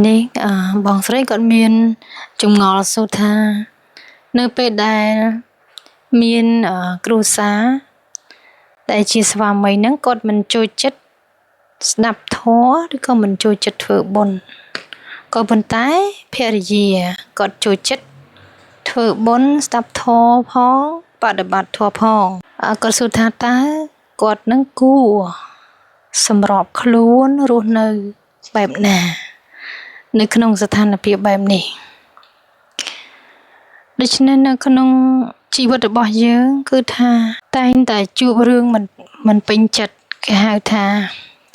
នេះបងស្រីគាត់មានចម្ងល់សួរថានៅពេលដែលមានគ្រួសារដែលជាស្វាមីហ្នឹងគាត់មិនចូលចិត្តស្ដាប់ធម៌ឬក៏មិនចូលចិត្តធ្វើបុណ្យក៏ប៉ុន្តែភរិយាគាត់ចូលចិត្តធ្វើបុណ្យស្ដាប់ធម៌ផងបដិបត្តិធម៌ផងគាត់សួរថាតើគាត់នឹងគួរសម្របខ្លួនរស់នៅបែបណានៅក្នុងស្ថានភាពបែបនេះដូច្នេះនៅក្នុងជីវិតរបស់យើងគឺថាតែងតែជួបរឿងមិនពេញចិត្តគេហៅថា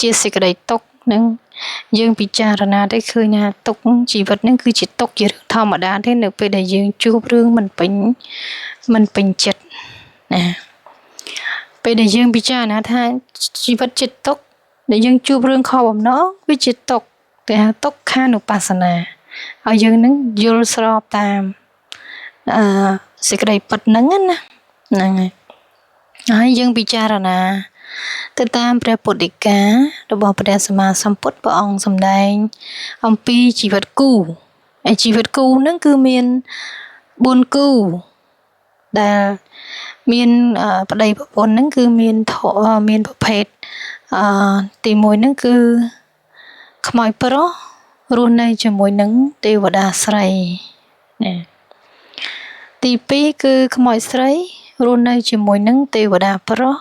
ជាសេចក្តីទុក្ខនឹងយើងពិចារណាទៅឃើញថាទុក្ខជីវិតនឹងគឺជាទុក្ខជារឿងធម្មតាទេនៅពេលដែលយើងជួបរឿងមិនពេញចិត្តណាពេលដែលយើងពិចារណាថាជីវិតជាទុក្ខដែលយើងជួបរឿងខុសបំណងវាជាទុក្ខគេហៅទុក្ខានុបស្សនាហើយយើងនឹងយល់ស្របតាមសេចក្តីពិតហ្នឹងណាហ្នឹងហើយយើងពិចារណាទៅតាមព្រះពុទ្ធដីការបស់ព្រះសម្មាសម្ពុទ្ធព្រះអង្គសម្ដែងអំពីជីវិតគូហើយជីវិតគូហ្នឹងគឺមាន4គូដែលមានប្តីប្រពន្ធហ្នឹងគឺមានប្រភេទទី1ហ្នឹងគឺខ្មោចប្រុសរស់នៅជាមួយនឹងទេវតាស្រីណាទី2គឺខ្មោចស្រីរស់នៅជាមួយនឹងទេវតាប្រុស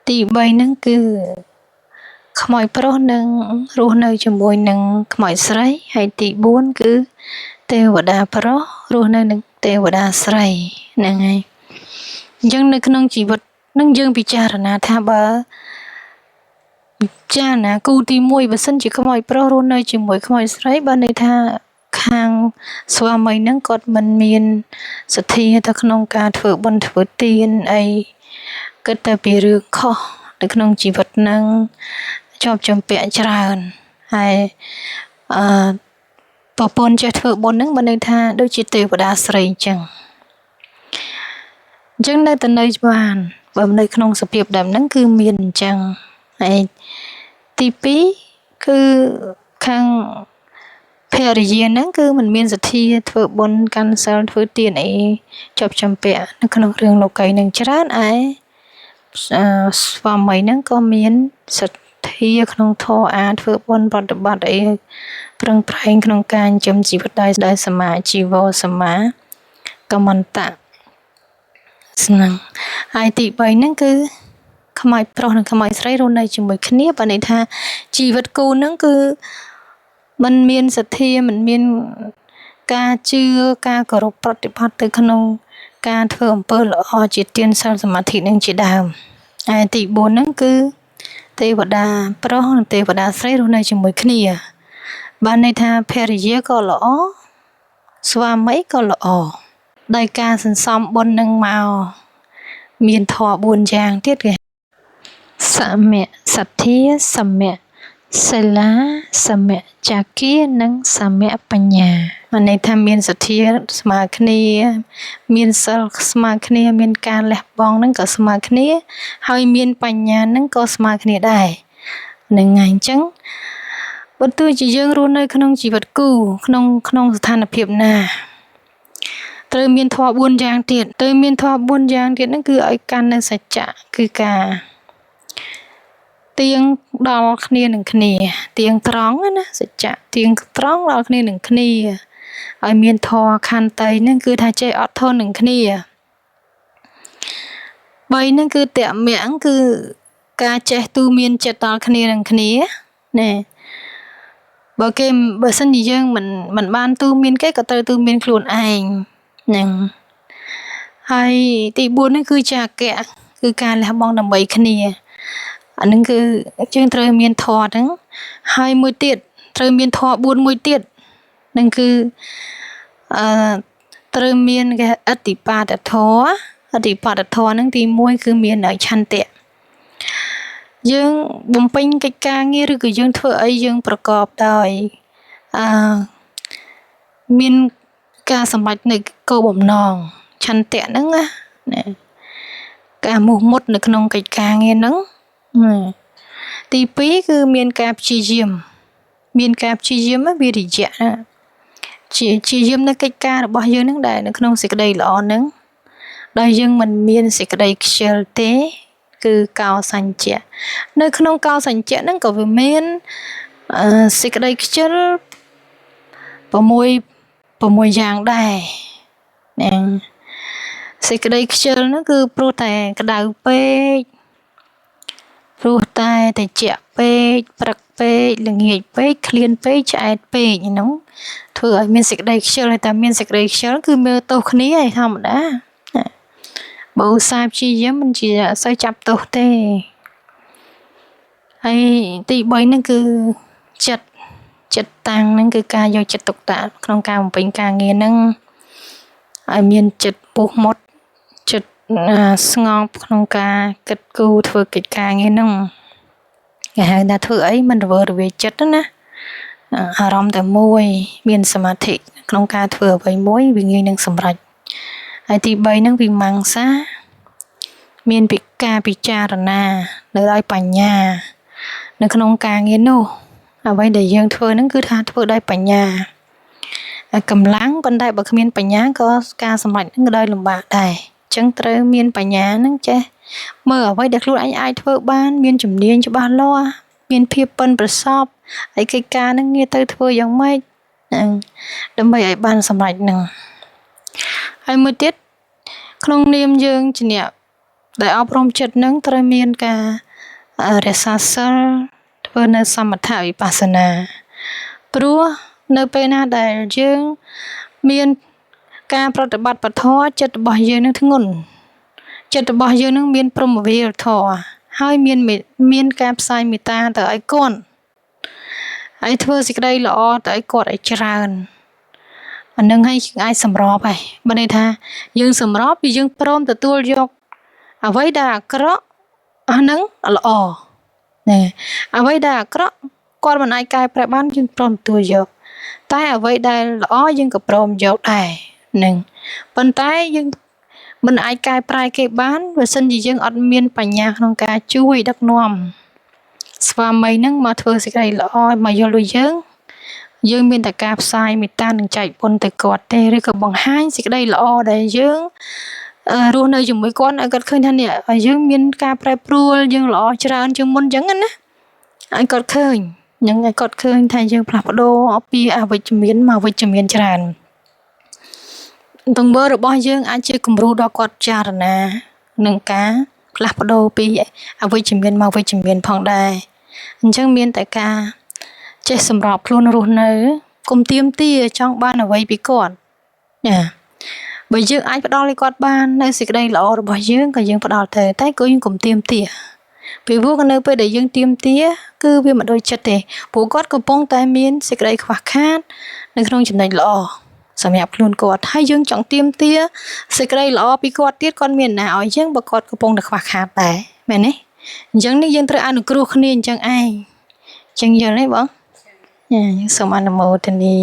ទី3ហ្នឹងគឺខ្មោចប្រុសនឹងរស់នៅជាមួយនឹងខ្មោចស្រីហើយទី4គឺទេវតាប្រុសរស់នៅនឹងទេវតាស្រីហ្នឹងហើយអញ្ចឹងនៅក្នុងជីវិតនឹងយើងពិចារណាថាបើចាណាគូទី1បើសិនជាខ្មោចប្រុសរស់នៅជាមួយខ្មោចស្រីបើន័យថាខាងស្វាមីហ្នឹងគាត់មិនមានសទ្ធាទៅក្នុងការធ្វើបុណ្យធ្វើទានអីគិតតែពីរឿងខុសនៅក្នុងជីវិតហ្នឹងជាប់ជំពាក់ច្រើនហើយប្រពន្ធចេះធ្វើបុណ្យហ្នឹងបើន័យថាដូចជាទេវតាស្រីអញ្ចឹងនៅតែនៅបានបើនៅក្នុងសភាពបែបហ្នឹងគឺមានអញ្ចឹងហើយទី2គឺខាងភរិយាហ្នឹងគឺមិនមានសទ្ធាធ្វើបុណ្យកាន់សិលធ្វើទានអីជាប់ជំពាក់នៅក្នុងរឿងលោកីនឹងច្រើនឯស្វាមីហ្នឹងក៏មានសទ្ធាក្នុងធម៌ធ្វើបុណ្យបប្រតិបត្តិអីប្រឹងប្រែងក្នុងការចិញ្ចឹមជីវិតដោយសមាជីវោសមាកមន្តៈស្នឹងហើយទី3ហ្នឹងគឺខ្មោចប្រុសនិងខ្មោចស្រីរស់នៅជាមួយគ្នាបើន័យថាជីវិតគូហ្នឹងគឺมันមានសទ្ធាมันមានការជឿការគោរពប្រតិបត្តិទៅក្នុងការធ្វើអំពើល្អជាទានសិលសមាធិនឹងជាដើមហើយទី4ហ្នឹងគឺទេវតាប្រុសនិងទេវតាស្រីរស់នៅជាមួយគ្នាបានន័យថាភរិយាក៏ល្អស្វាមីក៏ល្អដោយការសន្សំបុណ្យនឹងមកមានធម៌4យ៉ាងទៀតគេសមៈសទ្ធាសមៈសិលាសមៈចាគ៌ានិងសមៈបញ្ញាមានន័យថាមានសទ្ធាស្មើគ្នាមានសិលស្មើគ្នាមានការលះបង់ហ្នឹងក៏ស្មើគ្នាហើយមានបញ្ញាហ្នឹងក៏ស្មើគ្នាដែរហ្នឹងហើយអញ្ចឹងបើទោះជាយើងរស់នៅក្នុងជីវិតគូក្នុងស្ថានភាពណាត្រូវមានធម៌4យ៉ាងទៀតហ្នឹងគឺឲ្យកាន់នៅសច្ចៈគឺការទៀងដល់គ្នានឹងគ្នាទៀងត្រង់ណាសច្ចៈទៀងត្រង់ដល់គ្នានឹងគ្នាឲ្យមានធម៌ខន្តីហ្នឹងគឺថាចេះអត់ធន់នឹងគ្នា3ហ្នឹងគឺតមៈគឺការចេះទូមានចិត្តដល់គ្នានឹងគ្នាណែបើសិនជាយើងមិនបានទូមានគេក៏ត្រូវទូមានខ្លួនឯងហ្នឹងហើយទី4ហ្នឹងគឺចាគៈគឺការលះបង់ដើម្បីគ្នាអានឹងគឺយើងត្រូវមានធម៌ហ្នឹងហើយមួយទៀតត្រូវមានធម៌4មួយទៀតហ្នឹងគឺត្រូវមានគេអតិបាតធម៌ហ្នឹងទី1គឺមានឆន្ទៈយើងបំពេញកិច្ចការងារឬក៏យើងធ្វើអីយើងប្រកបដោយមានការសម្រេចនៅគោលបំណងឆន្ទៈហ្នឹងណាការមោះមុតនៅក្នុងកិច្ចការងារហ្នឹងទី2គឺមានការព្យាយាម មានការព្យាយាមវិរិយៈព្យាយាមនៅកិច្ចការរបស់យើងនឹងដែលនៅក្នុងសេចក្តីល្អនឹងដោយយើងមិនមានសេចក្តីខ្ជិលទេគឺកោសញ្ញៈនៅក្នុងកោសញ្ញៈហ្នឹងក៏វាមានសេចក្តីខ្ជិល6យ៉ាងដែរណាសេចក្តីខ្ជិលហ្នឹងគឺព្រោះតែក្តៅពេកព្រោះតែត្រជាក់ពេកព្រឹកពេកល្ងាចពេកឃ្លានពេកឆ្អែតពេកហ្នឹងធ្វើឲ្យមានសេចក្តីខ្ជិលហើយតែមានសេចក្តីខ្ជិលគឺមើលទោសគ្នាឯធម្មតាបើឧស្សាហ៍ព្យាយាមមិនជាអត់សូវចាប់ទោសទេហើយទី3ហ្នឹងគឺចិត្តតាំងហ្នឹងគឺការយកចិត្តទុកដាក់ក្នុងការបំពេញការងារហ្នឹងឲ្យមានចិត្តពុះមុតចិត្តស្ងប់ក្នុងការគិតគូរធ្វើកិច្ចការងារហ្នឹងគេហៅថាធ្វើអីមិនរវើរវាយចិត្តណាអារម្មណ៍តែមួយមានសមាធិក្នុងការធ្វើអ្វីមួយវាងាយនឹងសម្រេចហើយទី3ហ្នឹងវិមង្សាមានការពិចារណានៅដោយបញ្ញានៅក្នុងការងារនោះអ្វីដែលយើងធ្វើហ្នឹងគឺថាធ្វើដោយបញ្ញាកម្លាំងប៉ុន្តែបើគ្មានបញ្ញាក៏ការសម្រេចហ្នឹងក៏ដោយលំបាកដែរអញ្ចឹងត្រូវមានបញ្ញាហ្នឹងចេះមើលអ្វីដែលខ្លួនឯងអាចធ្វើបានមានជំនាញច្បាស់លាស់មានភាពប៉ិនប្រសប់ហើយកិច្ចការហ្នឹងងារទៅធ្វើយ៉ាងម៉េចដើម្បីឲ្យបានសម្រេចហ្នឹងហើយមួយទៀតក្នុងនាមយើងជាអ្នកដែលអប់រំចិត្តហ្នឹងត្រូវមានការរក្សាសិលធ្វើនៅសមថវិបស្សនាព្រោះនៅពេលណាដែលយើងមានការប្រតិបត្តិបធរចិត្តរបស់យើងនឹងធ្ងន់ចិត្តរបស់យើងនឹងមានព្រមវិហារធរហើយមានការផ្សាយមេត្តាទៅឲ្យគាត់ហើយធ្វើសេចក្តីល្អទៅឲ្យគាត់ឲ្យច្រើនអានឹងឲ្យអាចសម្របហើយបើន័យថាយើងសម្របពីយើងព្រមទទួលយកអ្វីដែលអាក្រក់អាហ្នឹងល្អណែអ្វីដែលអាក្រក់គាត់មិនអាចកែប្រែបានយើងព្រមទទួលយកតែអ្វីដែលល្អយើងក៏ព្រមយកដែរនឹងប៉ុន្តែយើងមិនអាចកែប្រែគេបានបើសិនជាយើងអត់មានបញ្ញាក្នុងការជួយដឹកនាំស្វាមីនឹងមកធ្វើសេចក្តីល្អមកយល់ដូចយើងមានតែការផ្សាយមេត្តានិងចែកបុណ្យទៅគាត់ទេឬក៏បង្ហាញសេចក្តីល្អដែលយើងរស់នៅជាមួយគាត់ឲ្យគាត់ឃើញថានេះឲ្យយើងមានការប្រែប្រួលយើងល្អច្រើនជាងមុនអញ្ចឹងណាឲ្យគាត់ឃើញនឹងឲ្យគាត់ឃើញថាយើងផ្លាស់ប្ដូរពីអវិជ្ជមានមកវិជ្ជមានច្រើនទង្វើរបស់យើងអាចជាគំរូដល់គាត់ពិចារណានឹងការផ្លាស់ប្ដូរពីអវិជ្ជមានមកវិជ្ជមានផងដែរអញ្ចឹងមានតែការចេះសម្របខ្លួនរស់នៅកុំទាមទារចង់បានអ្វីពីគាត់ណាបើយើងអាចផ្ដល់ឲ្យគាត់បាននៅសេចក្តីល្អរបស់យើងក៏យើងផ្ដល់ទៅតែក៏យើងកុំទាមទារពីព្រោះនៅពេលដែលយើងទាមទារគឺវាមិនដូចចិត្តទេព្រោះគាត់កំពុងតែមានសេចក្តីខ្វះខាតនៅក្នុងចំណុចល្អសម្រាប់ខ្លួនគាត់ហើយយើងចង់ទាមទារសេចក្តីល្អពីគាត់ទៀតគាត់មានណាឲ្យយើងបើគាត់កំពុងតែខ្វះខាតដែរមែនទេអញ្ចឹងនេះយើងត្រូវអនុគ្រោះគ្នាអញ្ចឹងឯងអញ្ចឹងយល់ទេបងខ្ញុំសូមអនុមោទនា